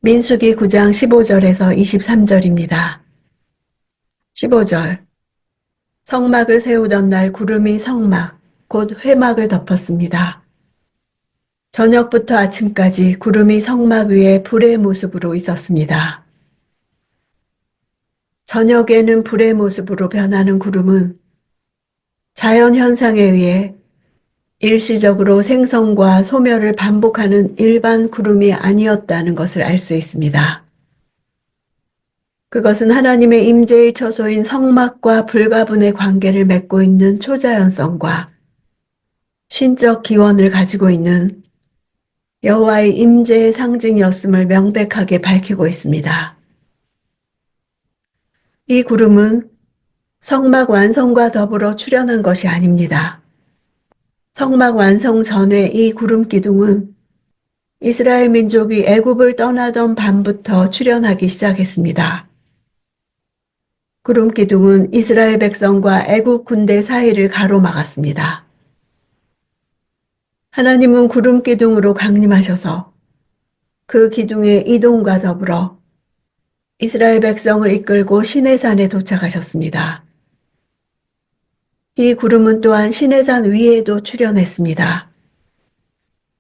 민수기 9장 15절에서 23절입니다. 15절. 성막을 세우던 날 구름이 성막, 곧 회막을 덮었습니다. 저녁부터 아침까지 구름이 성막 위에 불의 모습으로 있었습니다. 저녁에는 불의 모습으로 변하는 구름은 자연 현상에 의해 일시적으로 생성과 소멸을 반복하는 일반 구름이 아니었다는 것을 알 수 있습니다. 그것은 하나님의 임재의 처소인 성막과 불가분의 관계를 맺고 있는 초자연성과 신적 기원을 가지고 있는 여호와의 임재의 상징이었음을 명백하게 밝히고 있습니다. 이 구름은 성막 완성과 더불어 출현한 것이 아닙니다. 성막 완성 전에 이 구름 기둥은 이스라엘 민족이 애굽을 떠나던 밤부터 출현하기 시작했습니다. 구름 기둥은 이스라엘 백성과 애굽 군대 사이를 가로막았습니다. 하나님은 구름 기둥으로 강림하셔서 그 기둥의 이동과 더불어 이스라엘 백성을 이끌고 시내산에 도착하셨습니다. 이 구름은 또한 시내산 위에도 출현했습니다.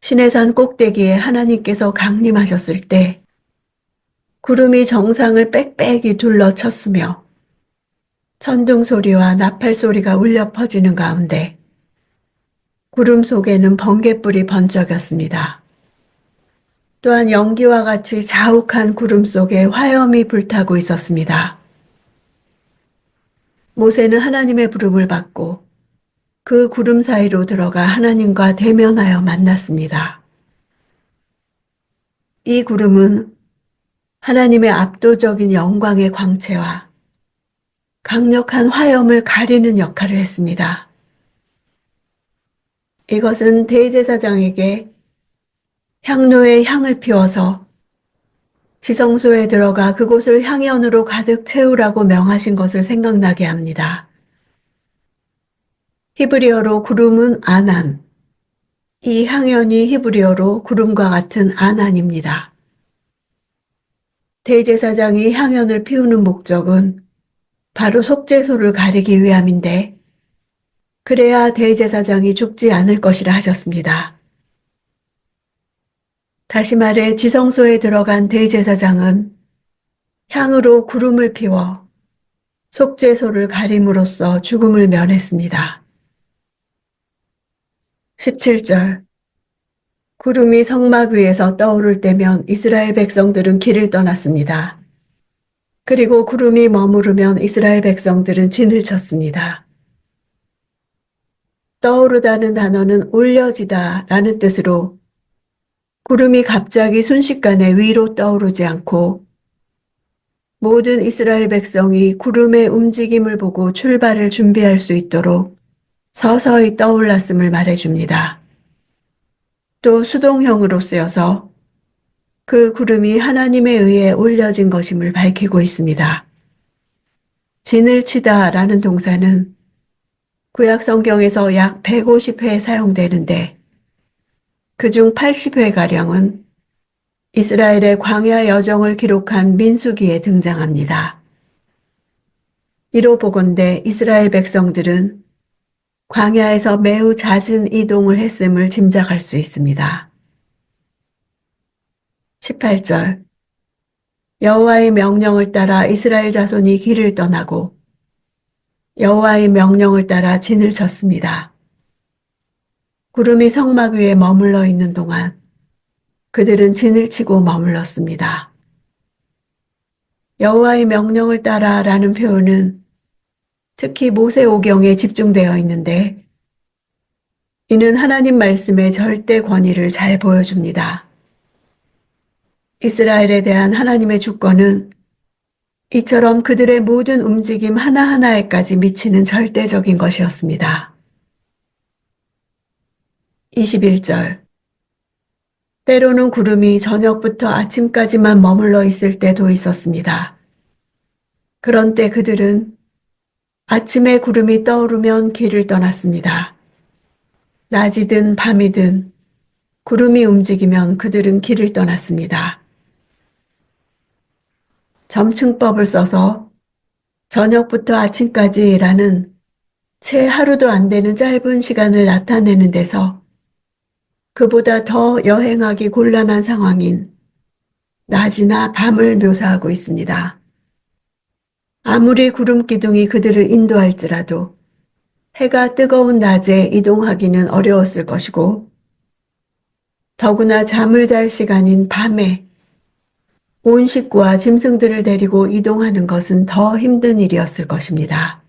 시내산 꼭대기에 하나님께서 강림하셨을 때 구름이 정상을 빽빽이 둘러쳤으며 천둥 소리와 나팔 소리가 울려 퍼지는 가운데 구름 속에는 번갯불이 번쩍였습니다. 또한 연기와 같이 자욱한 구름 속에 화염이 불타고 있었습니다. 모세는 하나님의 부름을 받고 그 구름 사이로 들어가 하나님과 대면하여 만났습니다. 이 구름은 하나님의 압도적인 영광의 광채와 강력한 화염을 가리는 역할을 했습니다. 이것은 대제사장에게 향로에 향을 피워서 지성소에 들어가 그곳을 향연으로 가득 채우라고 명하신 것을 생각나게 합니다. 히브리어로 구름은 아난, 이 향연이 히브리어로 구름과 같은 아난입니다. 대제사장이 향연을 피우는 목적은 바로 속죄소를 가리기 위함인데 그래야 대제사장이 죽지 않을 것이라 하셨습니다. 다시 말해 지성소에 들어간 대제사장은 향으로 구름을 피워 속죄소를 가림으로써 죽음을 면했습니다. 17절. 구름이 성막 위에서 떠오를 때면 이스라엘 백성들은 길을 떠났습니다. 그리고 구름이 머무르면 이스라엘 백성들은 진을 쳤습니다. 떠오르다는 단어는 올려지다 라는 뜻으로 구름이 갑자기 순식간에 위로 떠오르지 않고 모든 이스라엘 백성이 구름의 움직임을 보고 출발을 준비할 수 있도록 서서히 떠올랐음을 말해줍니다. 또 수동형으로 쓰여서 그 구름이 하나님에 의해 올려진 것임을 밝히고 있습니다. 진을 치다 라는 동사는 구약 성경에서 약 150회 사용되는데 그중 80회가량은 이스라엘의 광야 여정을 기록한 민수기에 등장합니다. 이로 보건대 이스라엘 백성들은 광야에서 매우 잦은 이동을 했음을 짐작할 수 있습니다. 18절. 여호와의 명령을 따라 이스라엘 자손이 길을 떠나고 여호와의 명령을 따라 진을 쳤습니다. 구름이 성막 위에 머물러 있는 동안 그들은 진을 치고 머물렀습니다. 여호와의 명령을 따라 라는 표현은 특히 모세오경에 집중되어 있는데 이는 하나님 말씀의 절대 권위를 잘 보여줍니다. 이스라엘에 대한 하나님의 주권은 이처럼 그들의 모든 움직임 하나하나에까지 미치는 절대적인 것이었습니다. 21절. 때로는 구름이 저녁부터 아침까지만 머물러 있을 때도 있었습니다. 그런 때 그들은 아침에 구름이 떠오르면 길을 떠났습니다. 낮이든 밤이든 구름이 움직이면 그들은 길을 떠났습니다. 점층법을 써서 저녁부터 아침까지라는 채 하루도 안 되는 짧은 시간을 나타내는 데서 그보다 더 여행하기 곤란한 상황인 낮이나 밤을 묘사하고 있습니다. 아무리 구름 기둥이 그들을 인도할지라도 해가 뜨거운 낮에 이동하기는 어려웠을 것이고, 더구나 잠을 잘 시간인 밤에 온 식구와 짐승들을 데리고 이동하는 것은 더 힘든 일이었을 것입니다.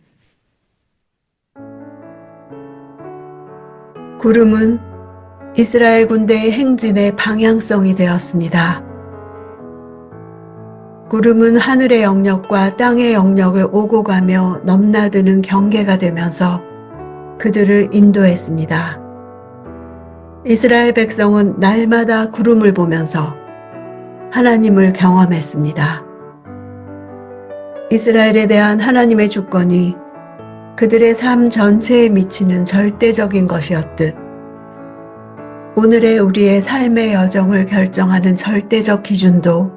구름은 이스라엘 군대의 행진의 방향성이 되었습니다. 구름은 하늘의 영역과 땅의 영역을 오고 가며 넘나드는 경계가 되면서 그들을 인도했습니다. 이스라엘 백성은 날마다 구름을 보면서 하나님을 경험했습니다. 이스라엘에 대한 하나님의 주권이 그들의 삶 전체에 미치는 절대적인 것이었듯, 오늘의 우리의 삶의 여정을 결정하는 절대적 기준도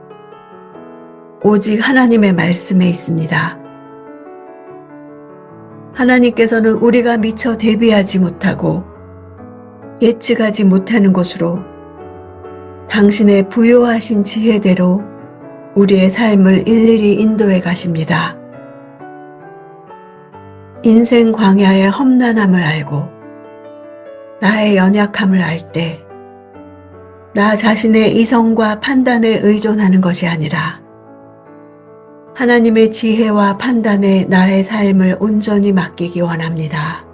오직 하나님의 말씀에 있습니다. 하나님께서는 우리가 미처 대비하지 못하고 예측하지 못하는 곳으로 당신의 부요하신 지혜대로 우리의 삶을 일일이 인도해 가십니다. 인생 광야의 험난함을 알고 나의 연약함을 알 때 나 자신의 이성과 판단에 의존하는 것이 아니라 하나님의 지혜와 판단에 나의 삶을 온전히 맡기기 원합니다.